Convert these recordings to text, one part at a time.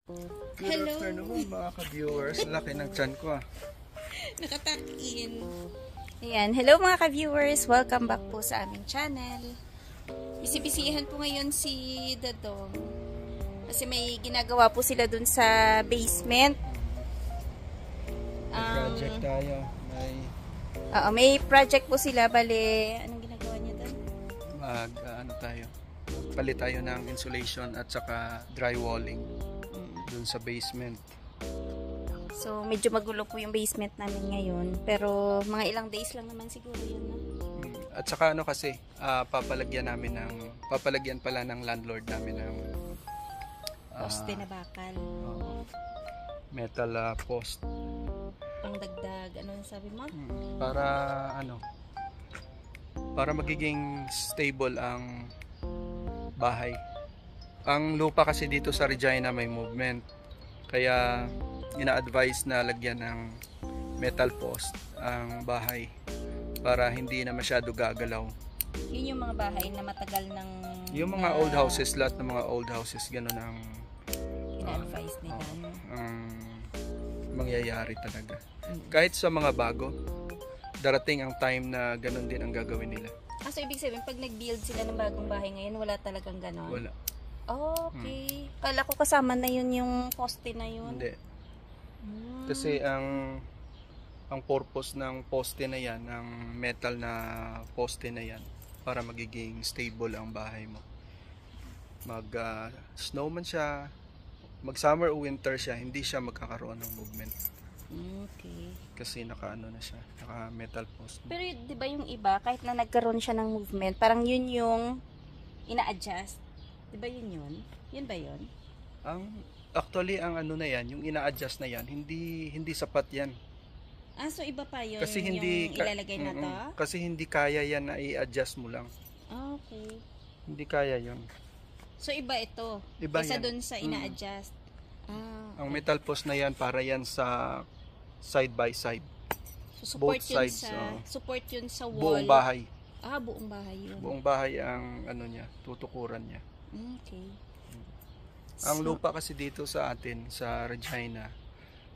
Good Hello. afternoon mga ka-viewers. Laki ng tiyan ko Nakatuck-in. Ayan. Hello mga ka-viewers. Welcome back po sa aming channel. Bisibisihan po ngayon si Dadong. Kasi may ginagawa po sila dun sa basement. Project tayo. May project po sila. Bale, anong ginagawa niya dun? Palit tayo ng insulation at saka drywalling dun sa basement. So, medyo magulo po yung basement namin ngayon. Pero, mga ilang days lang naman siguro yun, no? At saka kasi, papalagyan pala ng landlord namin ng Poste na bakal. Metal post. Pangdagdag, ano sabi mo? Para magiging stable ang bahay. Ang lupa kasi dito sa Regina may movement. Kaya ina-advise na lagyan ng metal post ang bahay para hindi na masyado gagalaw. Yun yung mga bahay na matagal ng... Yung mga old houses, lahat ng mga old houses, gano'n ang ina-advise nila. Ang mangyayari talaga. Kahit sa mga bago, darating ang time na gano'n din ang gagawin nila. So ibig sabihin, pag nag-build sila ng bagong bahay ngayon, wala talagang gano'n? Wala. Okay. Kala ko kasama na yun yung poste na yun. Hindi. Kasi ang purpose ng poste na yan, ng metal na poste na yan, para magiging stable ang bahay mo. Snow man siya, mag summer o winter siya, hindi siya magkakaroon ng movement. Okay. Kasi naka metal post. Pero di ba yung iba, kahit na nagkaroon siya ng movement, parang yun yung ina-adjust. Di ba yun yun? Yun ba yun? Actually, ang ano na yan, yung ina-adjust na yan, hindi sapat yan. So iba pa yun Kasi yung ilalagay na to? Kasi hindi kaya yan na i-adjust mo lang. Okay. Hindi kaya yun. So iba ito? Iba Isa yan. dun sa ina-adjust? Ang metal post na yan, para yan sa side by side. So support Both yun sides, support yun sa wall? Buong bahay. Buong bahay yun. Buong bahay ang ano niya, tutukuran niya. Okay. Ang lupa kasi dito sa atin, sa Regina,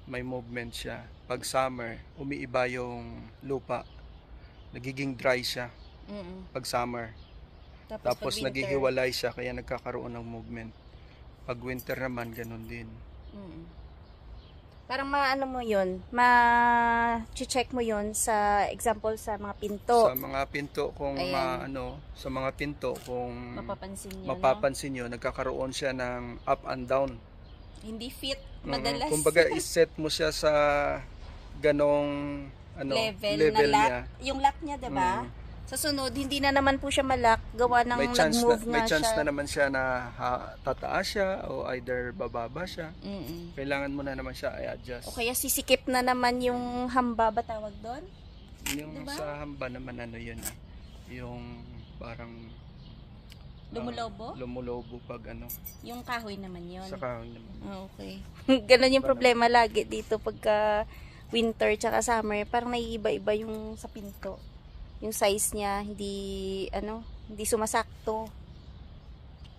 may movement siya. Pag summer, umiiba yung lupa. Nagiging dry siya. Pag summer. Tapos naghihiwalay siya, kaya nagkakaroon ng movement. Pag winter naman, ganun din. Parang maano mo yun, ma-check mo yun sa example sa mga pinto. Sa mga pinto kung mapapansin nyo, nagkakaroon siya ng up and down. Hindi fit madalas. Kumbaga i-set mo siya sa ganong level na lock. Niya. Yung lock niya, 'di ba? Sa sunod, hindi na naman po siya malak, gawa ng nag-move nga siya. May chance na naman siya na tataas siya o either bababa siya. Kailangan mo na naman siya i-adjust. O kaya sisikip na naman yung hamba ba tawag doon? Yung diba? Sa hamba naman yun. Yung parang lumulobo pag Yung kahoy naman yun. Sa kahoy naman. Okay. Ganun yung problema lagi dito pagka winter tsaka summer. Parang naiiba-iba yung sa pinto. Yung size niya hindi sumasakto.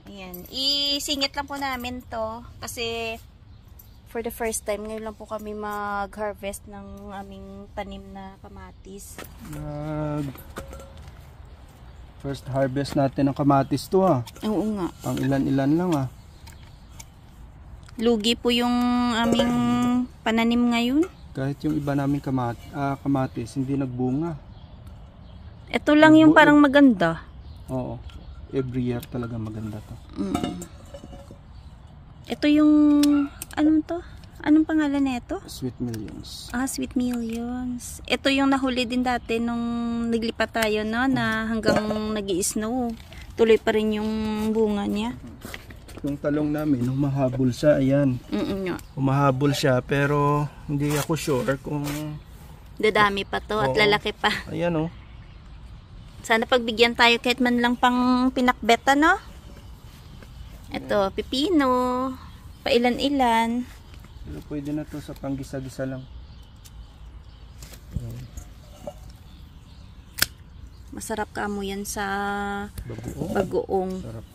Ayan. Isingit lang po namin to kasi for the first time ngayon lang po kami mag-harvest ng aming tanim na kamatis. First harvest natin ng kamatis to Oo nga. Pang ilan-ilan lang Lugi po yung aming pananim ngayon. Kahit yung iba namin kamatis hindi nagbunga. Ito lang yung parang maganda. Oo. Every year talaga maganda to. Ito yung anong to? Anong pangalan nito? Sweet Millions. Sweet Millions. Ito yung nahuli din dati nung naglipat tayo, no, na hanggang nag-i-snow. Tuloy pa rin yung bunga niya. Yung talong namin, humahabol siya, ayan. Humahabol siya, pero hindi ako sure kung dadami pa to at lalaki pa. Ayan Sana pagbigyan tayo kahit man lang pang pinakbet, no? Ito, pipino, pailan-ilan. Pero pwede na to sa panggisa-gisa lang. Masarap ka mo yan sa bagoong. bagoong. Sarap.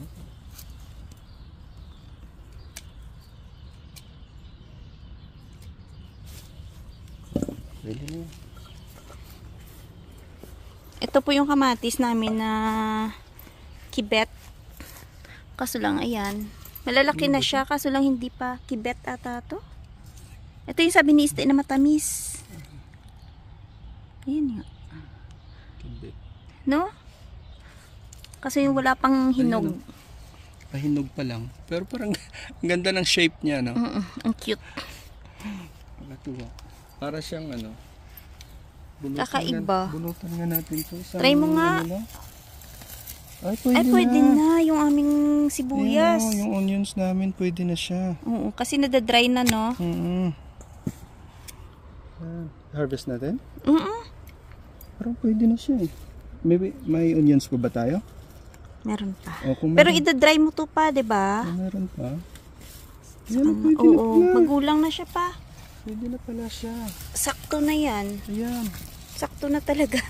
Pwede na yun. Ito po yung kamatis namin na kibet. Kaso lang, ayan. Malalaki na siya, kaso lang hindi pa kibet ata to. Ito yung sabi ni Este na matamis. Ayan nga. Kibet. No? Kasi yung wala pang hinog. Pahinog pa lang. Pero parang ang ganda ng shape niya, no? Ang cute. Nakatuwa. Para siyang Kakaiba. Bunutan nga natin to. Try mo nga. Ay, pwede na. Yung aming sibuyas. Ayan, yung onions namin, pwede na siya. Oo, kasi nadadry na, no? Harvest natin? Parang pwede na siya eh. May onions pa ba tayo? Meron pa. Pero Pero idadry mo to pa, 'di ba? Meron pa. Yan, pwede na Oo, pala. magulang na siya pa. Pwede na pala siya. Sakto na yan. Ayan. Sakto na talaga.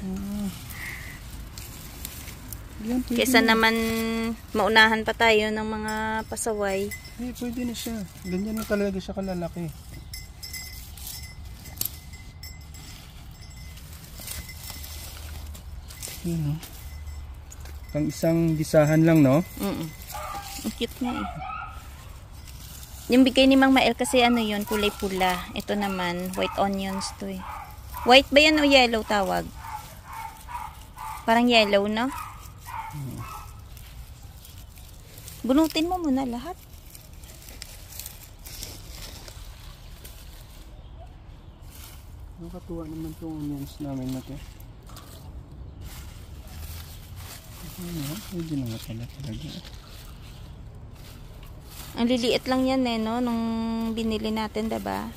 Yan, pwede Kesa na. naman maunahan pa tayo ng mga pasaway. Pwede na siya. Ganyan na talaga siya kalalaki. Yan, no? Pang isang gisahan lang, no? Ang cute nga eh. Yung bigay ni Mang Mael kasi ano yun, kulay pula. Ito naman, white onions to eh. White ba yan o yellow tawag? Parang yellow, no? Bunutin mo muna lahat. Nakatuwa naman itong onions namin na to. Pwede na nga pala talaga. Ang liliit lang yan eh, no? Nung binili natin, diba?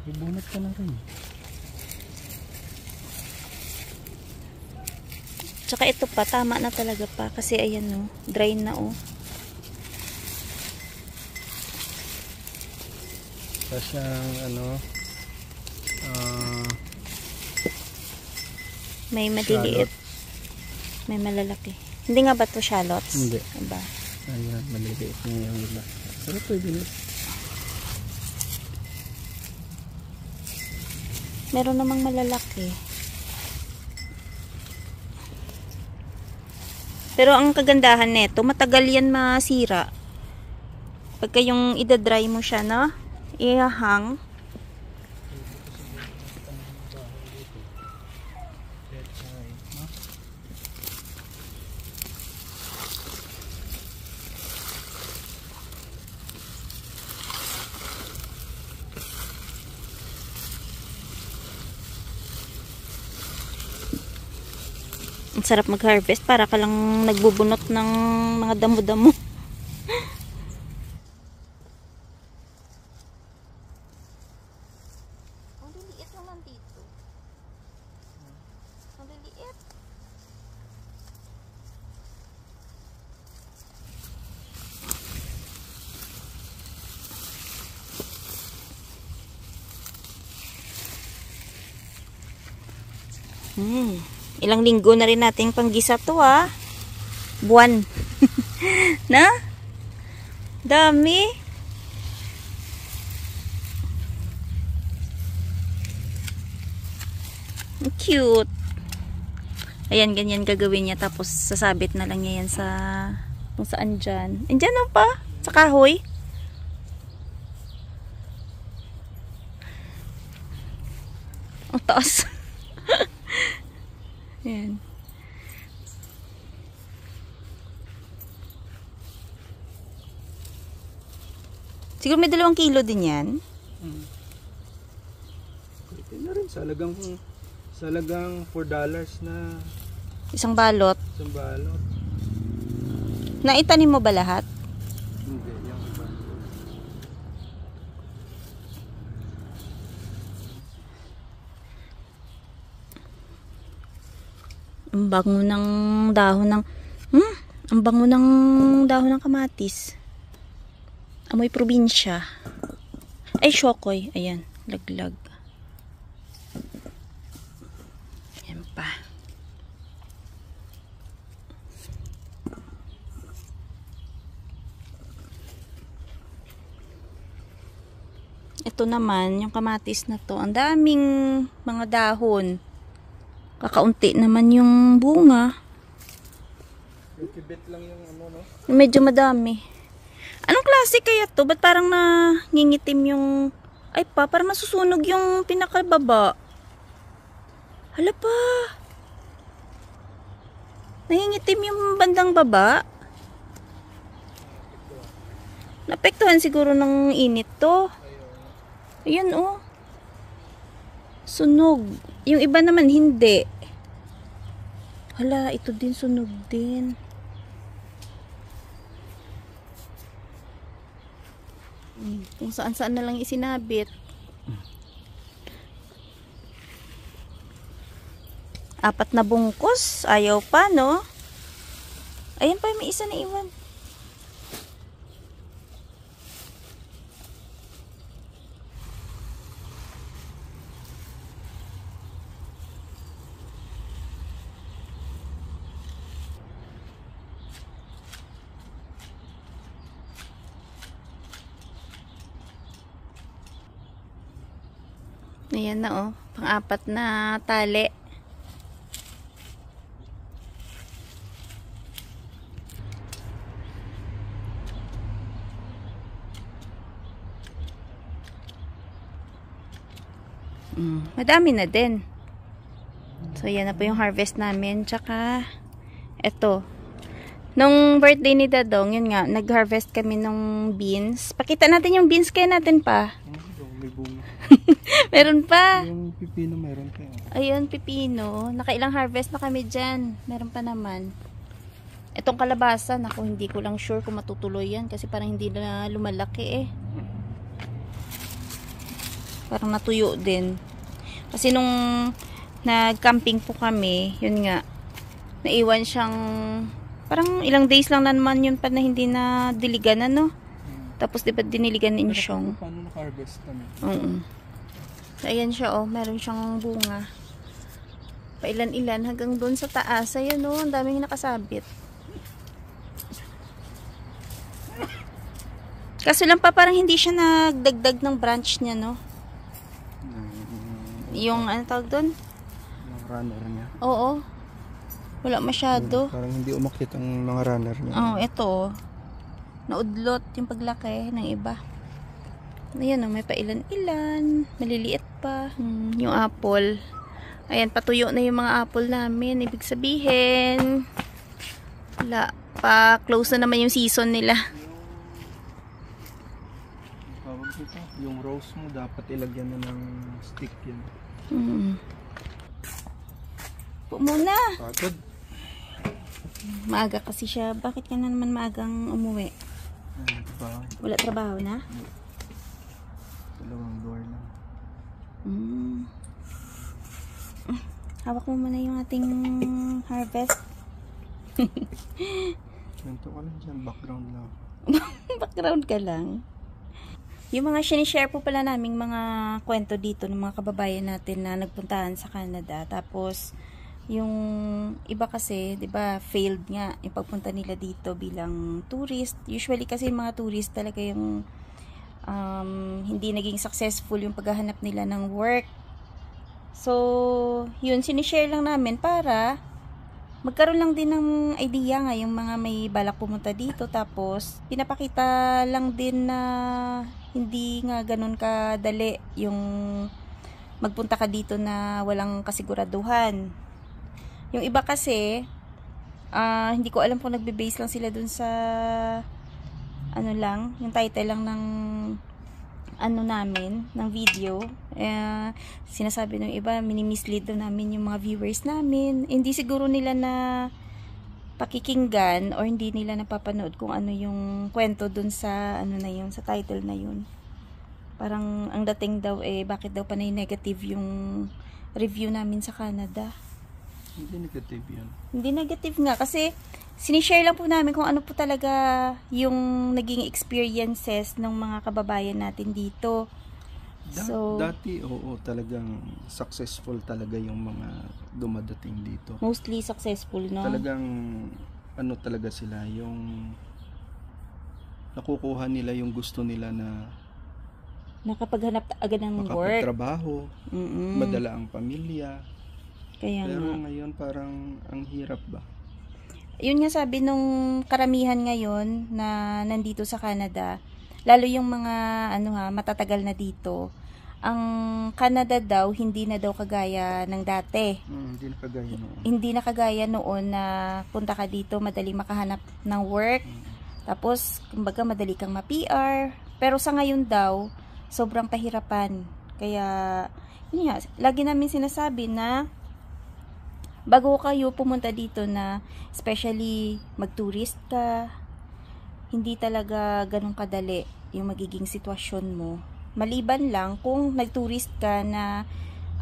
Ibunot ka na rin. Tsaka ito pa, tama na talaga pa. Kasi ayan, no? Dry na, oh. Sa siyang, May maliliit. May malalaki. Hindi nga ba ito shallots? Hindi. Diba? Ayan, maliliit na yung iba. Pero pwede na. Meron namang malalaki. Pero ang kagandahan nito, matagal yan masira. Pagka yung idadry mo siya, no? Ihahang. Ang sarap mag-harvest para ka lang nagbubunot ng mga damo-damo. Ang liliit naman dito. Ang liliit. Ilang linggo na rin nating panggisa to ah. Buwan. Na? Dami. Cute. Ayan, ganyan gagawin niya. Tapos sasabit na lang niya yan sa kung saan dyan. Andyan na pa. Sa kahoy. Ang taas. Ayan. Siguro may 2 kilo din yan. Pwede na rin. Salagang $4 na Isang balot. isang balot. Naitanim mo ba lahat? Hindi, yung iba. Ang bango ng dahon ng ang bango ng dahon ng kamatis. Amoy probinsya. Ay, shokoy. Ayan, laglag. Ayan pa. Ito naman, yung kamatis na to, ang daming mga dahon. Kakaunti naman yung bunga. Kibit lang yung ano, no? Medyo madami. Anong klase kaya to? Ba't parang nangingitim yung... Ay pa, parang nasusunog yung pinakababa. Hala pa. Nangingitim yung bandang baba. Naapektuhan siguro ng init to. Ayan oh. Sunog. Yung iba naman hindi. Hala, ito din sunog din. Kung saan-saan na lang isinabit. Apat na bungkus. Ayaw pa, no? Ayan pa, may isa na iwan. Ayan na oh, pang-apat na tali. Madami na din. So yan na po yung harvest namin. Tsaka eto. Nung birthday ni Dadong, yun nga, nag-harvest kami nung beans. Pakita natin yung beans, kaya natin pa. May bunga. Meron pa. Yung pipino meron pa. Ayun, pipino. Nakailang harvest na kami dyan. Meron pa naman. Itong kalabasa, naku, hindi ko lang sure kung matutuloy yan. Kasi parang hindi na lumalaki eh. Parang natuyo din. Kasi nung nag-camping po kami, yun nga, naiwan siyang, parang ilang days lang na naman yun pa na hindi na diligan, ano? Tapos diba diniligan ni Insyong? Paano na-harvest kami? So, ayan siya, oh. Meron siyang bunga. Pailan-ilan hanggang doon sa taas. Ayan, oh. Ang daming nakasabit. Kaso lang pa, parang hindi siya nagdagdag ng branch niya, no? Yung, ano tawag doon? Yung runner niya. Oo. Wala masyado. Parang hindi umakyat ang mga runner niya. Oh, ito, oh. Naudlot yung paglaki ng iba. Ayan, oh, may pailan-ilan. Maliliit pa. Yung apple. Ayan, patuyo na yung mga apple namin. Ibig sabihin, wala. Pa-close na naman yung season nila. Yung rose mo, dapat ilagyan na ng stick yan. Po muna. Pagod. Maaga kasi siya. Bakit ka na naman maagang umuwi? Wala trabaho na? Dalawang door lang. Hawak mo muna yung ating harvest. Ganito ka lang dyan, background lang. Background ka lang. Yung mga sinishare po pala naming mga kwento dito ng mga kababayan natin na nagpuntahan sa Canada. Tapos, yung iba kasi, di ba, failed nga yung pagpunta nila dito bilang tourist. Usually kasi yung mga tourist talaga yung hindi naging successful yung paghahanap nila ng work. So, yun, sinishare lang namin para magkaroon lang din ng idea nga yung mga may balak pumunta dito. Tapos, pinapakita lang din na hindi nga ganun kadali yung magpunta ka dito na walang kasiguraduhan. Yung iba kasi, hindi ko alam kung nagbe-base lang sila dun sa ano lang, yung title lang ng ano namin, ng video. Sinasabi ng iba, mini-mislead daw namin yung mga viewers namin. Hindi siguro nila na pakikinggan or hindi nila napapanood kung ano yung kwento dun sa ano na yun, sa title na yun. Parang ang dating daw bakit daw panay negative yung review namin sa Canada. Hindi negative yan. Hindi negative nga kasi sinishare lang po namin kung ano po talaga yung naging experiences ng mga kababayan natin dito. Dati, oo, talagang successful talaga yung mga dumadating dito. Mostly successful, no? Talagang, ano talaga sila, yung nakukuha nila yung gusto nila na nakapaghanap agad ng work. Makapagtrabaho, madala ang pamilya. Kaya Pero nga. ngayon parang ang hirap ba? Yun nga sabi nung karamihan ngayon na nandito sa Canada, lalo yung mga matatagal na dito, ang Canada daw hindi na daw kagaya ng dati. Hindi na kagaya noon. Hindi na kagaya noon na punta ka dito, madali makahanap ng work. Tapos, kumbaga madali kang ma-PR. Pero sa ngayon daw, sobrang pahirapan. Kaya, yun nga, lagi namin sinasabi na bago kayo pumunta dito na especially mag-tourist ka, hindi talaga ganun kadali yung magiging sitwasyon mo. Maliban lang kung nag-tourist ka na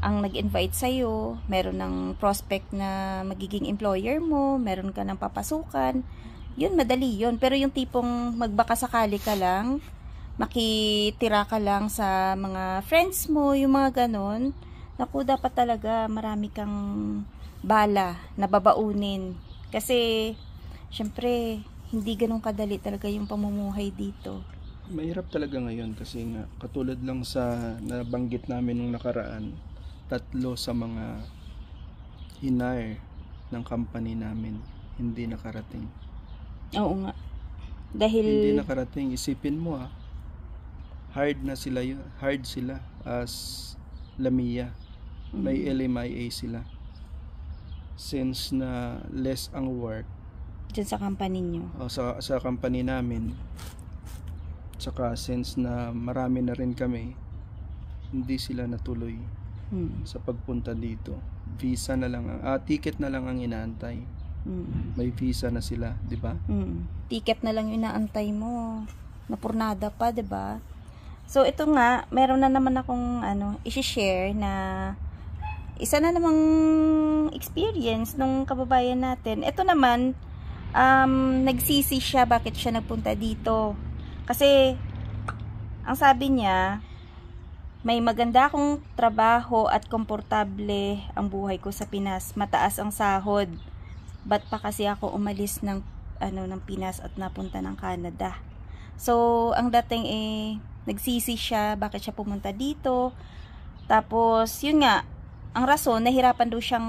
ang nag-invite sa'yo, meron ng prospect na magiging employer mo, meron ka ng papasukan, yun, madali yun. Pero yung tipong magbaka sakali ka lang, makitira ka lang sa mga friends mo, yung mga ganon, naku, dapat talaga marami kang bala na babaunin. Kasi, syempre, hindi ganun kadali talaga yung pamumuhay dito. Mahirap talaga ngayon kasi nga, katulad lang sa nabanggit namin nung nakaraan, 3 sa mga hinire ng company namin hindi nakarating. Oo nga. Dahil Hindi nakarating, isipin mo hard sila as Lamia. May LMIA sila. Since na less ang work dyan sa company nyo. sa company namin, saka since na marami na rin kami, hindi sila natuloy sa pagpunta dito. Visa na lang ticket na lang ang inaantay. May visa na sila, di ba? Ticket na lang yung inaantay mo. Napurnada pa, di ba? So, ito nga, meron na naman akong i-share na isa na namang experience nung kababayan natin. Ito naman, nagsisi siya bakit siya nagpunta dito. Kasi, ang sabi niya, may maganda akong trabaho at komportable ang buhay ko sa Pinas. Mataas ang sahod. Ba't pa kasi ako umalis ng Pinas at napunta ng Canada? So, ang dating nagsisi siya bakit siya pumunta dito. Tapos, yun nga, ang rason, nahirapan daw siyang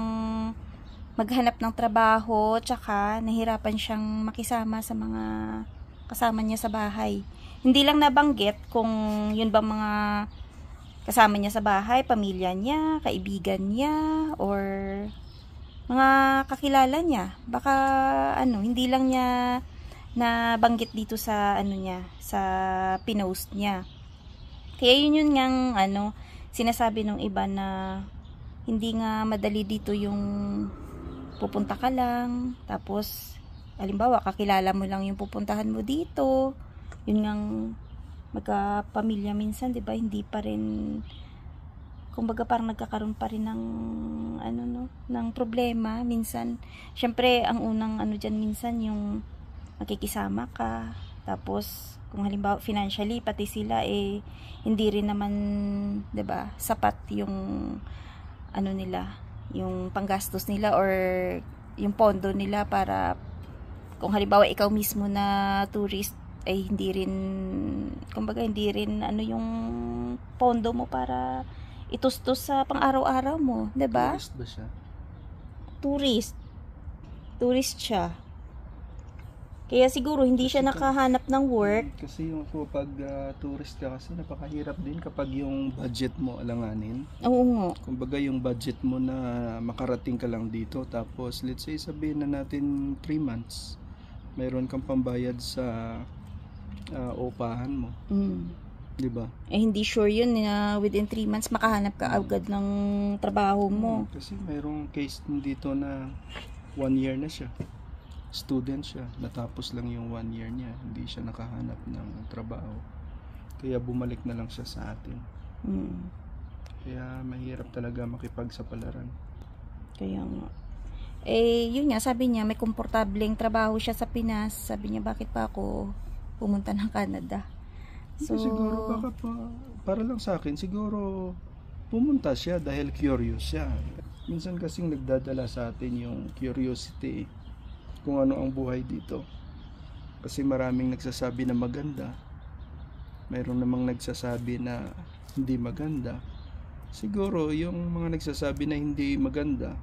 maghanap ng trabaho, tsaka nahirapan siyang makisama sa mga kasama niya sa bahay. Hindi lang nabanggit kung yun bang mga kasama niya sa bahay, pamilya niya, kaibigan niya, or mga kakilala niya. Baka hindi lang niya nabanggit dito sa sa pinost niya. Kaya yun ngang sinasabi ng iba na hindi nga madali dito yung pupunta ka lang, tapos halimbawa kakilala mo lang yung pupuntahan mo dito. Yun ngang magkapamilya minsan, 'di ba? Hindi pa rin, kumbaga parang nagkakaroon pa rin ng ng problema minsan. Syempre, ang unang diyan minsan yung makikisama ka. Tapos kung halimbawa financially pati sila hindi rin naman, 'di ba? Sapat yung nila, yung panggastos nila or yung pondo nila para kung halimbawa ikaw mismo na tourist ay hindi rin, kumbaga hindi rin yung pondo mo para itustos sa pang-araw-araw mo, 'di ba? Tourist ba siya? Tourist siya. Kaya siguro hindi siya nakahanap ng work. Kasi yung pag tourist ka kasi napakahirap din kapag yung budget mo alanganin. Oo nga. Kumbaga yung budget mo na makarating ka lang dito, tapos let's say sabihin na natin 3 months mayroon kang pambayad sa upahan mo. 'Di ba? Hindi sure yun na within 3 months makahanap ka agad ng trabaho mo. Kasi mayroong case dito na 1 year na siya. Student siya, natapos lang yung 1 year niya, hindi siya nakahanap ng trabaho. Kaya bumalik na lang siya sa atin. Kaya mahirap talaga makipagsapalaran. Kaya nga. Yun nga, sabi niya, may komportableng trabaho siya sa Pinas. Sabi niya, bakit pa ako pumunta ng Canada? So, siguro baka para lang sa akin, siguro pumunta siya dahil curious siya. Minsan kasing nagdadala sa atin yung curiosity kung ano ang buhay dito. Kasi maraming nagsasabi na maganda, mayroon namang nagsasabi na hindi maganda. Siguro yung mga nagsasabi na hindi maganda,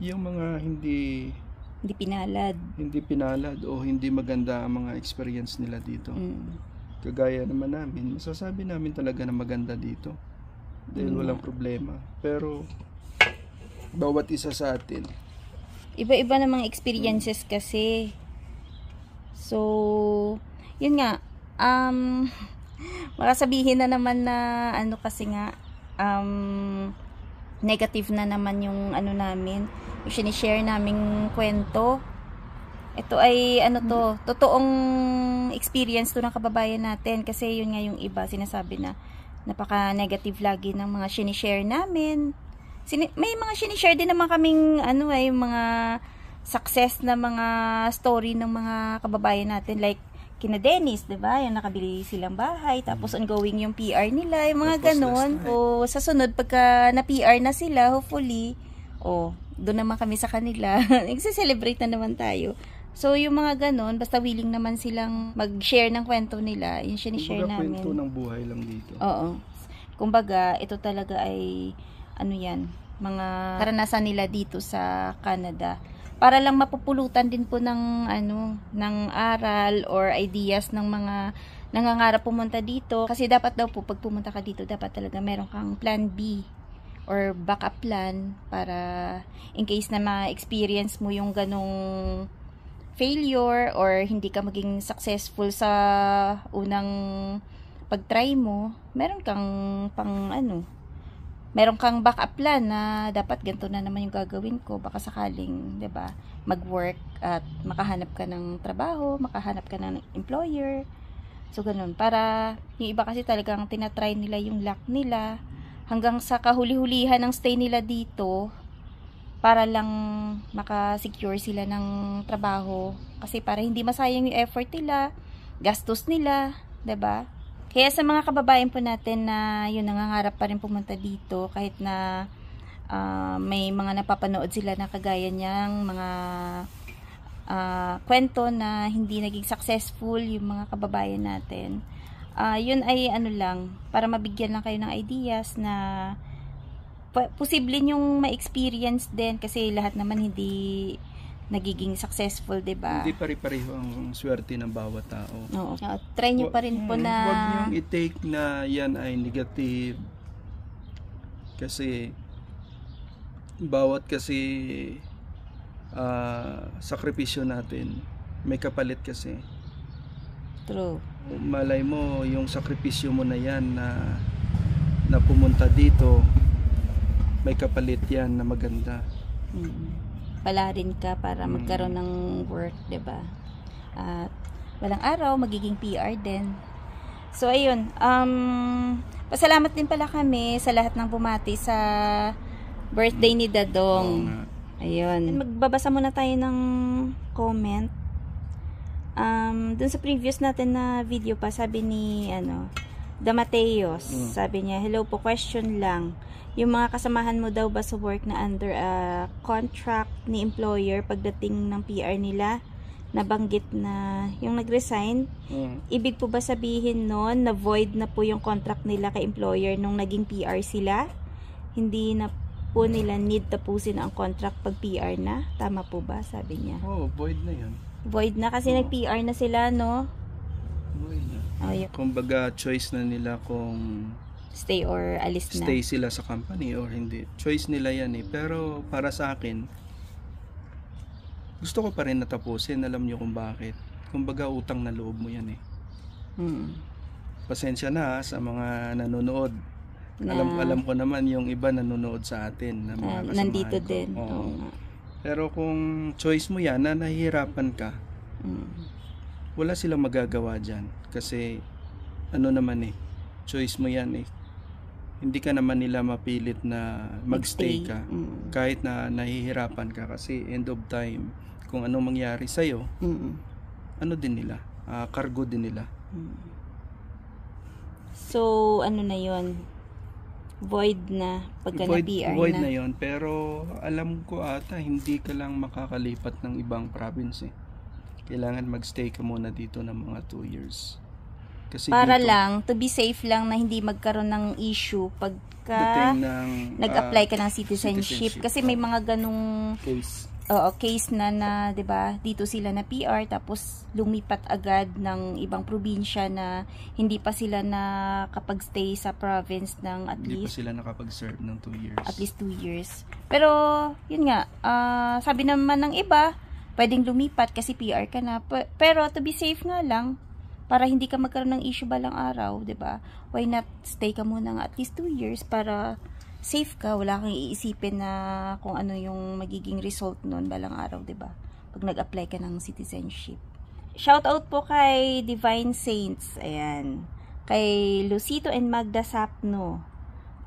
yung mga hindi pinalad o hindi maganda ang mga experience nila dito. Kagaya naman namin, masasabi namin talaga na maganda dito dahil walang problema. Pero bawat isa sa atin, iba-iba namang experiences kasi. So, yun nga, makasabihin na naman na ano kasi nga, negative na naman yung ano namin, yung sinishare naming kwento. Ito ay totoong experience to ng kababayan natin, kasi yun nga yung iba sinasabi na napaka-negative lagi ng mga sinishare namin. May mga sinishare din naman kaming yung mga success na mga story ng mga kababayan natin, like kina Dennis, 'di ba? Yung nakabili silang bahay, tapos ongoing yung PR nila, yung mga ganon. O sa sunod pagka na-PR na sila, hopefully, doon naman kami sa kanila. Nagse-celebrate na naman tayo. So yung mga ganon, basta willing naman silang mag-share ng kwento nila, yung sinishare namin. Kwento ng buhay lang dito. Oo. Kumbaga, ito talaga ay mga karanasan nila dito sa Canada. Para lang mapupulutan din po ng aral or ideas ng mga nangangarap pumunta dito. Kasi dapat daw po pag pumunta ka dito, dapat talaga meron kang plan B or backup plan para in case na ma-experience mo yung ganong failure or hindi ka maging successful sa unang pag-try mo, meron kang meron kang backup plan na dapat ganito na naman yung gagawin ko, baka sakaling, 'di ba, mag-work at makahanap ka ng trabaho, makahanap ka ng employer. So ganun, para yung iba kasi talagang tinatry nila yung luck nila hanggang sa kahuli-hulihan ng stay nila dito para lang makasecure sila ng trabaho, kasi para hindi masayang yung effort nila, gastos nila, 'di ba? Kaya sa mga kababayan po natin na nangangarap pa rin pumunta dito, kahit na may mga napapanood sila na kagaya niyang mga kwento na hindi naging successful yung mga kababayan natin, yun ay lang, para mabigyan lang kayo ng ideas na posible yung ma-experience din, kasi lahat naman hindi nagiging successful, 'di ba? Hindi pare-pareho ang swerte ng bawat tao. Oo. Try nyo pa rin po na huwag niyong i-take na yan ay negative. Kasi bawat sakripisyo natin may kapalit kasi. True. Malay mo yung sakripisyo mo na yan na pumunta dito, may kapalit yan na maganda. Palarin ka para magkaroon ng work, 'di ba? At walang araw magiging PR din. So ayun, pasalamat din pala kami sa lahat ng bumati sa birthday ni Dadong. Ayun. Magbabasa muna tayo ng comment. Dun sa previous natin na video pa, sabi ni Damateos, sabi niya, hello po, question lang. Yung mga kasamahan mo daw ba sa work na under a contract ni employer, pagdating ng PR nila, nabanggit na yung nag-resign, ibig po ba sabihin nun na void na po yung contract nila kay employer nung naging PR sila? Hindi na po nila need tapusin ang contract pag PR na? Tama po ba? Sabi niya. Void na yun. Void na kasi nag-PR na sila, no? Void na. Kumbaga, choice na nila kung stay or alis na. Stay sila sa company or hindi. Choice nila yan eh. Pero para sa akin, gusto ko pa rin natapusin. Alam niyo kung bakit. Kumbaga, utang na loob mo yan eh. Pasensya na sa mga nanonood. Alam ko naman yung iba nanonood sa atin na mga kasamahan nandito ko. din. Pero kung choice mo yan na nahihirapan ka, wala silang magagawa dyan. Kasi naman choice mo yan eh. Hindi ka naman nila mapilit na magstay ka kahit na nahihirapan ka, kasi end of time kung anong mangyari sa'yo, din nila, cargo din nila. So na yon, void na pagka na-PR void na yon, pero alam ko ata hindi ka lang makakalipat ng ibang province eh. Kailangan magstay ka muna dito ng mga 2 years. Kasi Para dito, lang, to be safe lang na hindi magkaroon ng issue pagka dating ng nag-apply ka ng citizenship. Kasi may mga ganong case. case na 'di ba? Dito sila na PR tapos lumipat agad ng ibang probinsya na hindi pa sila nakapag-stay sa province ng at Hindi pa least sila nakapag-serve ng 2 years. at least 2 years. Pero yun nga, sabi naman ng iba, pwedeng lumipat kasi PR ka na. Pero to be safe nga lang, para hindi ka magkaroon ng issue balang araw, 'di ba? Why not stay ka muna ng at least 2 years para safe ka, wala kang iisipin na kung ano yung magiging result nun balang araw, 'di ba? Pag nag-apply ka ng citizenship. Shout out po kay Divine Saints, ayan. Kay Lucito and Magda Sapno.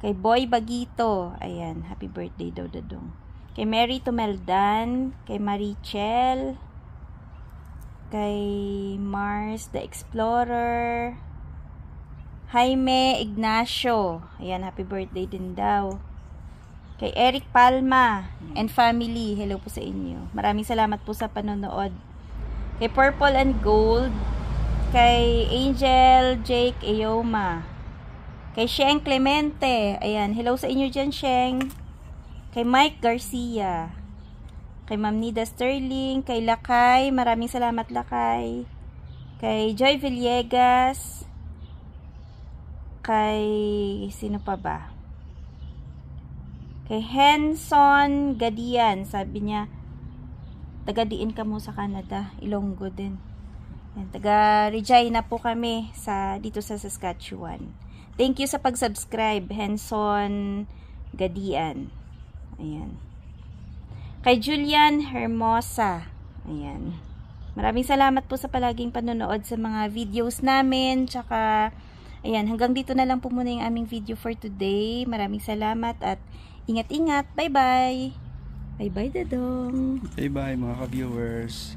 Kay Boy Bagito, ayan, happy birthday daw dadong. Kay Mary Tumeldan, kay Marichel, kay Mars the Explorer, Jaime Ignacio, ayan, happy birthday din daw. Kay Eric Palma and family, hello po sa inyo. Maraming salamat po sa panonood. Kay Purple and Gold, kay Angel Jake Eyoma, kay Sheng Clemente, ayan, hello sa inyo dyan, Sheng. Kay Mike Garcia, kay Ma'am Nida Sterling, kay Lakay, maraming salamat Lakay. Kay Joy Villegas, kay sino pa ba? Kay Henson Gadian, sabi niya taga-diin ka mo sa Canada, Ilonggo din. Yan, taga Regina po kami dito sa Saskatchewan. Thank you sa pag-subscribe, Henson Gadian. Ayan. Kay Julian Hermosa, ayan. Maraming salamat po sa palaging panonood sa mga videos namin, tsaka ayan, hanggang dito na lang po muna yung aming video for today. Maraming salamat at ingat-ingat. Bye-bye! Bye-bye, Dadong! Bye-bye mga ka-viewers!